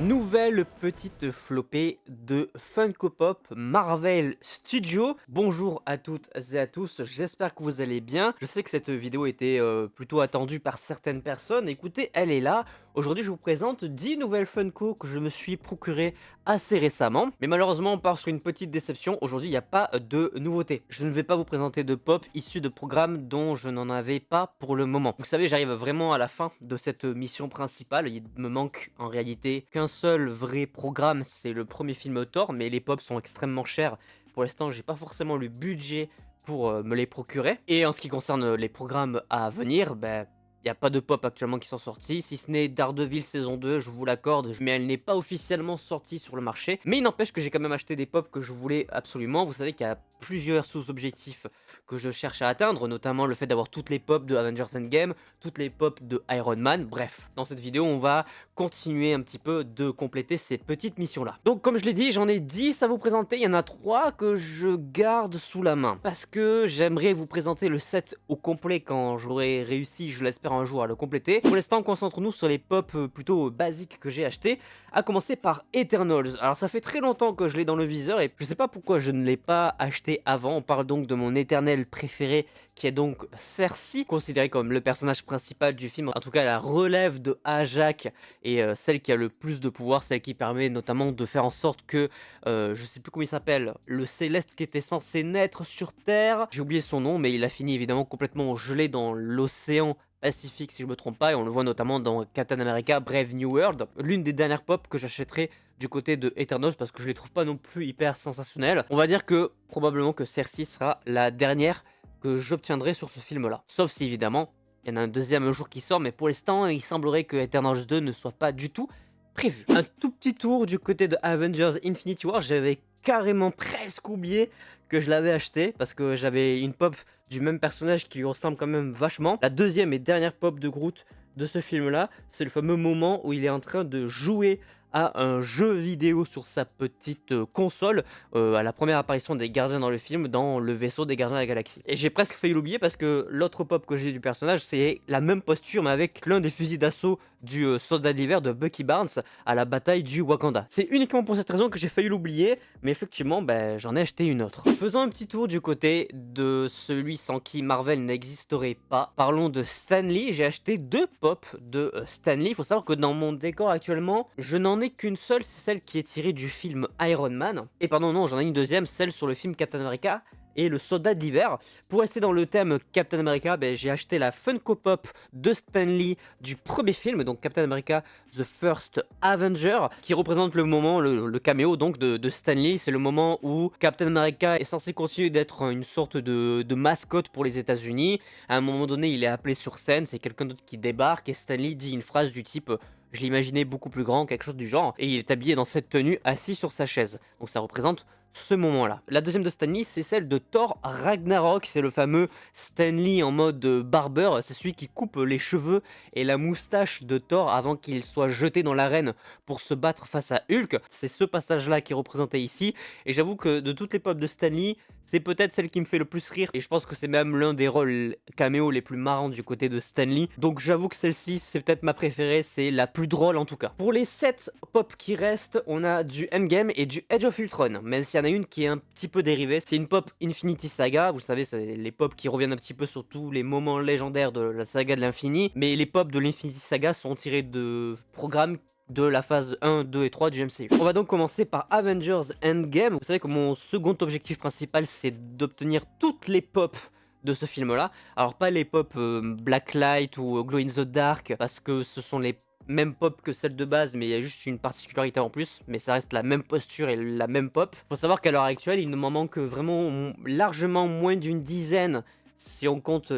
Nouvelle petite flopée de Funko Pop Marvel Studios. Bonjour à toutes et à tous, j'espère que vous allez bien. Je sais que cette vidéo était plutôt attendue par certaines personnes. Écoutez, elle est là. Aujourd'hui, je vous présente 10 nouvelles Funko que je me suis procurées assez récemment. Mais malheureusement, on part sur une petite déception. Aujourd'hui, il n'y a pas de nouveauté. Je ne vais pas vous présenter de pop issus de programmes dont je n'en avais pas pour le moment. Vous savez, j'arrive vraiment à la fin de cette mission principale. Il me manque en réalité qu'un seul vrai programme, c'est le premier film Thor, mais les pops sont extrêmement chers. Pour l'instant, j'ai pas forcément le budget pour me les procurer. Et en ce qui concerne les programmes à venir, ben, il n'y a pas de pop actuellement qui sont sortis, si ce n'est Daredevil saison 2, je vous l'accorde, mais elle n'est pas officiellement sortie sur le marché. Mais il n'empêche que j'ai quand même acheté des pops que je voulais absolument. Vous savez qu'il y a plusieurs sous-objectifs que je cherche à atteindre, notamment le fait d'avoir toutes les pops de Avengers Endgame, toutes les pops de Iron Man, bref. Dans cette vidéo, on va continuer un petit peu de compléter ces petites missions-là. Donc comme je l'ai dit, j'en ai 10 à vous présenter, il y en a 3 que je garde sous la main, parce que j'aimerais vous présenter le set au complet quand j'aurai réussi, je l'espère un jour, à le compléter. Pour l'instant, concentrons-nous sur les pops plutôt basiques que j'ai achetés, à commencer par Eternals. Alors ça fait très longtemps que je l'ai dans le viseur et je sais pas pourquoi je ne l'ai pas acheté avant. On parle donc de mon éternel préféré qui est donc Cersei, considérée comme le personnage principal du film, en tout cas la relève de Ajak et celle qui a le plus de pouvoir, celle qui permet notamment de faire en sorte que, je sais plus comment il s'appelle, le Céleste qui était censé naître sur Terre, j'ai oublié son nom, mais il a fini évidemment complètement gelé dans l'océan Pacifique si je me trompe pas, et on le voit notamment dans Captain America Brave New World, l'une des dernières pop que j'achèterai du côté de Eternals parce que je les trouve pas non plus hyper sensationnelles. On va dire que probablement que Cersei sera la dernière que j'obtiendrai sur ce film là, sauf si évidemment il y en a un deuxième jour qui sort, mais pour l'instant il semblerait que Eternals 2 ne soit pas du tout prévu. Un tout petit tour du côté de Avengers Infinity War, j'avais carrément presque oublié que je l'avais acheté parce que j'avais une pop du même personnage qui lui ressemble quand même vachement. La deuxième et dernière pop de Groot de ce film là, c'est le fameux moment où il est en train de jouer à un jeu vidéo sur sa petite console à la première apparition des gardiens dans le film, dans le vaisseau des gardiens de la galaxie. Et j'ai presque failli l'oublier parce que l'autre pop que j'ai du personnage, c'est la même posture mais avec l'un des fusils d'assaut du soldat d'hiver de Bucky Barnes à la bataille du Wakanda. C'est uniquement pour cette raison que j'ai failli l'oublier, mais effectivement, ben, j'en ai acheté une autre. Faisons un petit tour du côté de celui sans qui Marvel n'existerait pas. Parlons de Stan Lee. J'ai acheté 2 pop de Stan Lee. Il faut savoir que dans mon décor actuellement, je n'en ai qu'une seule, c'est celle qui est tirée du film Iron Man. Et pardon, non, j'en ai une deuxième, celle sur le film Captain America et le soldat d'hiver. Pour rester dans le thème Captain America, ben, j'ai acheté la Funko Pop de Stan Lee du premier film, donc Captain America The First Avenger, qui représente le moment, le caméo donc de Stan Lee. C'est le moment où Captain America est censé continuer d'être une sorte de mascotte pour les États-Unis. À un moment donné, il est appelé sur scène, c'est quelqu'un d'autre qui débarque et Stan Lee dit une phrase du type je l'imaginais beaucoup plus grand, quelque chose du genre, et il est habillé dans cette tenue assis sur sa chaise. Donc ça représente ce moment-là. La deuxième de Stan Lee, c'est celle de Thor Ragnarok. C'est le fameux Stan Lee en mode barbeur. C'est celui qui coupe les cheveux et la moustache de Thor avant qu'il soit jeté dans l'arène pour se battre face à Hulk. C'est ce passage-là qui est représenté ici. Et j'avoue que de toutes les pop de Stan Lee, c'est peut-être celle qui me fait le plus rire. Et je pense que c'est même l'un des rôles caméo les plus marrants du côté de Stan Lee. Donc j'avoue que celle-ci, c'est peut-être ma préférée. C'est la plus drôle en tout cas. Pour les 7 pop qui restent, on a du Endgame et du Age of Ultron. Même s'il y en a une qui est un petit peu dérivée. C'est une pop Infinity Saga. Vous savez, c'est les pop qui reviennent un petit peu sur tous les moments légendaires de la saga de l'infini. Mais les pop de l'Infinity Saga sont tirés de programmes de la phase 1, 2 et 3 du MCU. On va donc commencer par Avengers Endgame. Vous savez que mon second objectif principal, c'est d'obtenir toutes les pop de ce film-là. Alors pas les pop Blacklight ou Glow in the Dark, parce que ce sont les mêmes pop que celle de base, mais il y a juste une particularité en plus, mais ça reste la même posture et la même pop. Faut savoir qu'à l'heure actuelle, il ne m'en manque vraiment largement moins d'une dizaine si on compte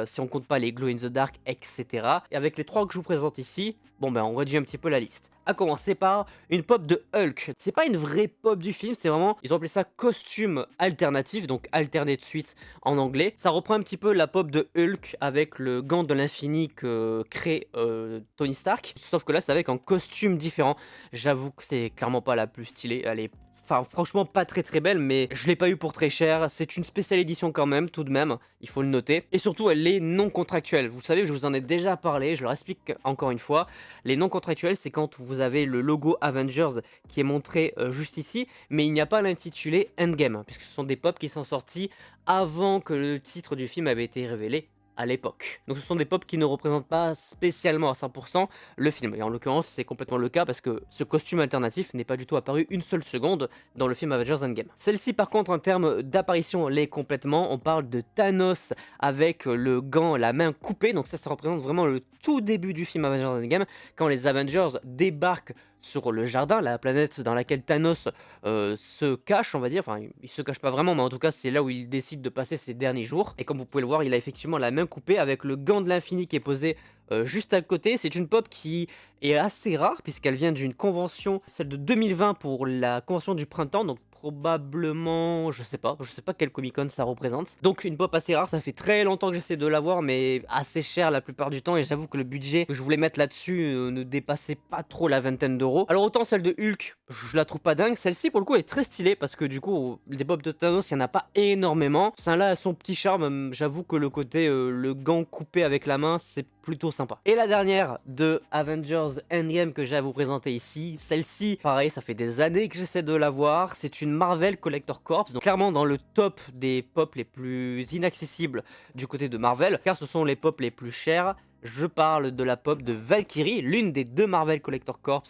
si on compte pas les Glow in the Dark, etc. Et avec les 3 que je vous présente ici, bon ben on réduit un petit peu la liste. À commencer par une pop de Hulk. C'est pas une vraie pop du film, c'est vraiment, ils ont appelé ça costume alternatif, donc alterné de suite en anglais. Ça reprend un petit peu la pop de Hulk avec le gant de l'infini que crée Tony Stark, sauf que là c'est avec un costume différent. J'avoue que c'est clairement pas la plus stylée, elle est enfin franchement pas très belle, mais je l'ai pas eu pour très cher. C'est une spéciale édition quand même, tout de même, il faut le noter. Et surtout elle est non contractuelle. Vous savez, je vous en ai déjà parlé, je le explique encore une fois. Les non contractuels, c'est quand vous vous avez le logo Avengers qui est montré juste ici, mais il n'y a pas l'intitulé Endgame, puisque ce sont des pops qui sont sortis avant que le titre du film avait été révélé à l'époque. Donc ce sont des pops qui ne représentent pas spécialement à 100% le film. Et en l'occurrence, c'est complètement le cas parce que ce costume alternatif n'est pas du tout apparu une seule seconde dans le film Avengers Endgame. Celle-ci, par contre, en termes d'apparition, l'est complètement. On parle de Thanos avec le gant, la main coupée. Donc ça représente vraiment le tout début du film Avengers Endgame, quand les Avengers débarquent sur le jardin, la planète dans laquelle Thanos se cache, on va dire. Enfin, il se cache pas vraiment, mais en tout cas, c'est là où il décide de passer ses derniers jours. Et comme vous pouvez le voir, il a effectivement la main coupée avec le gant de l'infini qui est posé juste à côté. C'est une pop qui est assez rare puisqu'elle vient d'une convention, celle de 2020 pour la convention du printemps, donc probablement, je sais pas quel Comic Con ça représente. Donc une pop assez rare, ça fait très longtemps que j'essaie de l'avoir, mais assez cher la plupart du temps, et j'avoue que le budget que je voulais mettre là-dessus ne dépassait pas trop la vingtaine d'euros. Alors autant celle de Hulk, je la trouve pas dingue, celle-ci pour le coup est très stylée, parce que du coup, des pops de Thanos, il y en a pas énormément. Celle-là a son petit charme, j'avoue que le côté, le gant coupé avec la main, c'est plutôt sympa. Et la dernière de Avengers Endgame que j'ai à vous présenter ici, celle-ci, pareil, ça fait des années que j'essaie de l'avoir, c'est une Marvel Collector Corps, donc clairement dans le top des pops les plus inaccessibles du côté de Marvel, car ce sont les pops les plus chers. Je parle de la pop de Valkyrie, l'une des deux Marvel Collector Corps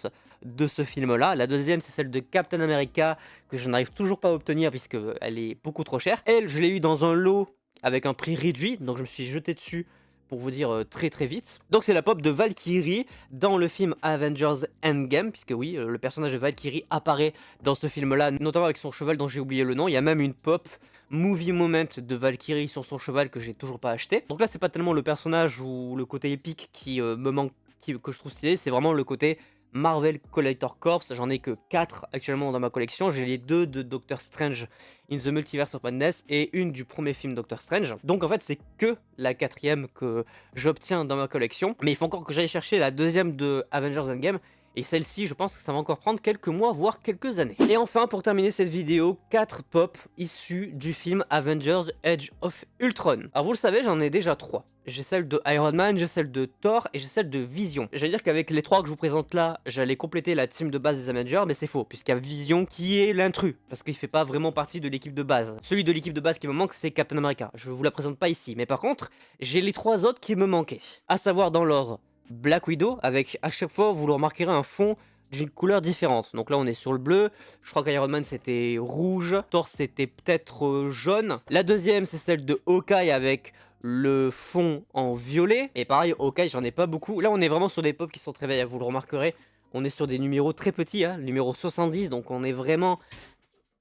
de ce film-là. La deuxième, c'est celle de Captain America, que je n'arrive toujours pas à obtenir puisqu'elle est beaucoup trop chère. Elle, je l'ai eu dans un lot avec un prix réduit, donc je me suis jeté dessus pour vous dire très vite. Donc c'est la pop de Valkyrie dans le film Avengers Endgame, puisque oui, le personnage de Valkyrie apparaît dans ce film-là, notamment avec son cheval dont j'ai oublié le nom. Il y a même une pop movie moment de Valkyrie sur son cheval que j'ai toujours pas acheté. Donc là, c'est pas tellement le personnage ou le côté épique qui me manque, que je trouve stylé, c'est vraiment le côté Marvel Collector Corps. J'en ai que 4 actuellement dans ma collection. J'ai les 2 de Doctor Strange in the Multiverse of Madness et une du premier film Doctor Strange. Donc en fait, c'est que la 4e que j'obtiens dans ma collection. Mais il faut encore que j'aille chercher la 2e de Avengers Endgame. Et celle-ci, je pense que ça va encore prendre quelques mois, voire quelques années. Et enfin, pour terminer cette vidéo, 4 pops issus du film Avengers Age of Ultron. Alors vous le savez, j'en ai déjà 3. J'ai celle de Iron Man, j'ai celle de Thor et j'ai celle de Vision. J'allais dire qu'avec les 3 que je vous présente là, j'allais compléter la team de base des Avengers, mais c'est faux, puisqu'il y a Vision qui est l'intrus, parce qu'il fait pas vraiment partie de l'équipe de base. Celui de l'équipe de base qui me manque, c'est Captain America. Je vous la présente pas ici, mais par contre, j'ai les 3 autres qui me manquaient. À savoir dans l'ordre, Black Widow, avec à chaque fois, vous le remarquerez, un fond d'une couleur différente. Donc là on est sur le bleu, je crois qu'Iron Man c'était rouge, Thor c'était peut-être jaune. La deuxième c'est celle de Hawkeye avec le fond en violet. Et pareil, Hawkeye j'en ai pas beaucoup. Là on est vraiment sur des pops qui sont très belles, vous le remarquerez. On est sur des numéros très petits, hein, numéro 70, donc on est vraiment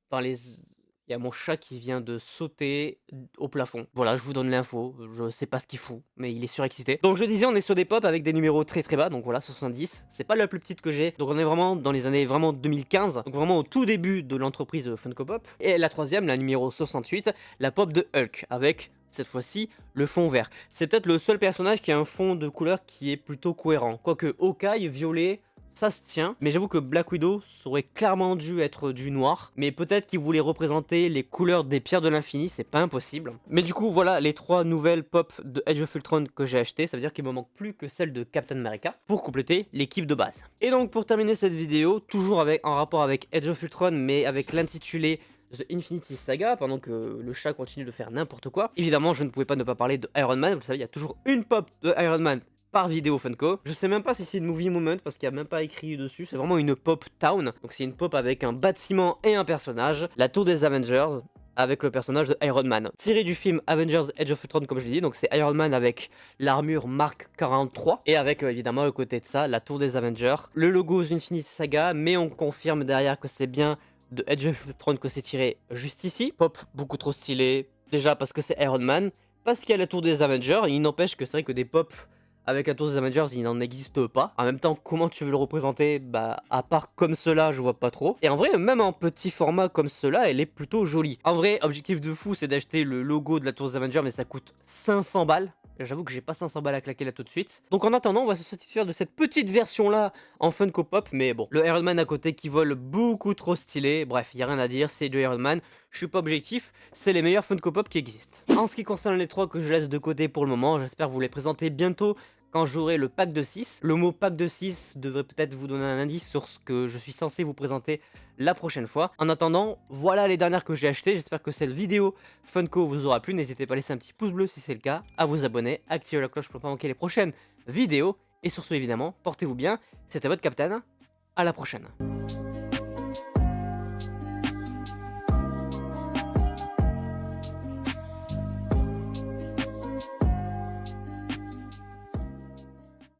dans les... Il y a mon chat qui vient de sauter au plafond. Voilà, je vous donne l'info. Je sais pas ce qu'il fout, mais il est surexcité. Donc je disais, on est sur des pops avec des numéros très bas. Donc voilà, 70. C'est pas la plus petite que j'ai. Donc on est vraiment dans les années vraiment 2015. Donc vraiment au tout début de l'entreprise Funko Pop. Et la troisième, la numéro 68, la pop de Hulk avec... cette fois-ci, le fond vert. C'est peut-être le seul personnage qui a un fond de couleur qui est plutôt cohérent. Quoique Hawkeye, violet, ça se tient. Mais j'avoue que Black Widow aurait clairement dû être du noir. Mais peut-être qu'il voulait représenter les couleurs des pierres de l'infini, c'est pas impossible. Mais du coup, voilà les 3 nouvelles pop de Age of Ultron que j'ai achetées. Ça veut dire qu'il me manque plus que celle de Captain America pour compléter l'équipe de base. Et donc pour terminer cette vidéo, toujours en rapport avec Age of Ultron, mais avec l'intitulé The Infinity Saga, pendant que le chat continue de faire n'importe quoi. Évidemment, je ne pouvais pas ne pas parler de Iron Man. Vous savez, il y a toujours une pop de Iron Man par vidéo Funko. Je sais même pas si c'est une movie moment parce qu'il n'y a même pas écrit dessus. C'est vraiment une pop town. Donc c'est une pop avec un bâtiment et un personnage. La tour des Avengers avec le personnage de Iron Man. Tiré du film Avengers Age of Ultron comme je l'ai dit. Donc c'est Iron Man avec l'armure Mark 43. Et avec évidemment à côté de ça la tour des Avengers. Le logo The Infinity Saga. Mais on confirme derrière que c'est bien de Age of Ultron que c'est tiré juste ici. Pop beaucoup trop stylé. Déjà parce que c'est Iron Man. Parce qu'il y a la tour des Avengers. Il n'empêche que c'est vrai que des pop avec la tour des Avengers, il n'en existe pas. En même temps, comment tu veux le représenter? Bah, à part comme cela, je vois pas trop. Et en vrai, même en petit format comme cela, elle est plutôt jolie. En vrai, objectif de fou, c'est d'acheter le logo de la tour des Avengers, mais ça coûte 500 balles. J'avoue que j'ai pas 500 balles à claquer là tout de suite. Donc en attendant, on va se satisfaire de cette petite version là en Funko Pop. Mais bon, le Iron Man à côté qui vole beaucoup trop stylé. Bref, y a rien à dire, c'est du Iron Man. Je suis pas objectif, c'est les meilleurs Funko Pop qui existent. En ce qui concerne les 3 que je laisse de côté pour le moment, j'espère vous les présenter bientôt quand j'aurai le pack de 6. Le mot pack de 6 devrait peut-être vous donner un indice sur ce que je suis censé vous présenter la prochaine fois. En attendant, voilà les dernières que j'ai achetées. J'espère que cette vidéo Funko vous aura plu. N'hésitez pas à laisser un petit pouce bleu si c'est le cas, à vous abonner, activer la cloche pour ne pas manquer les prochaines vidéos. Et sur ce, évidemment, portez-vous bien. C'était votre Captain. À la prochaine.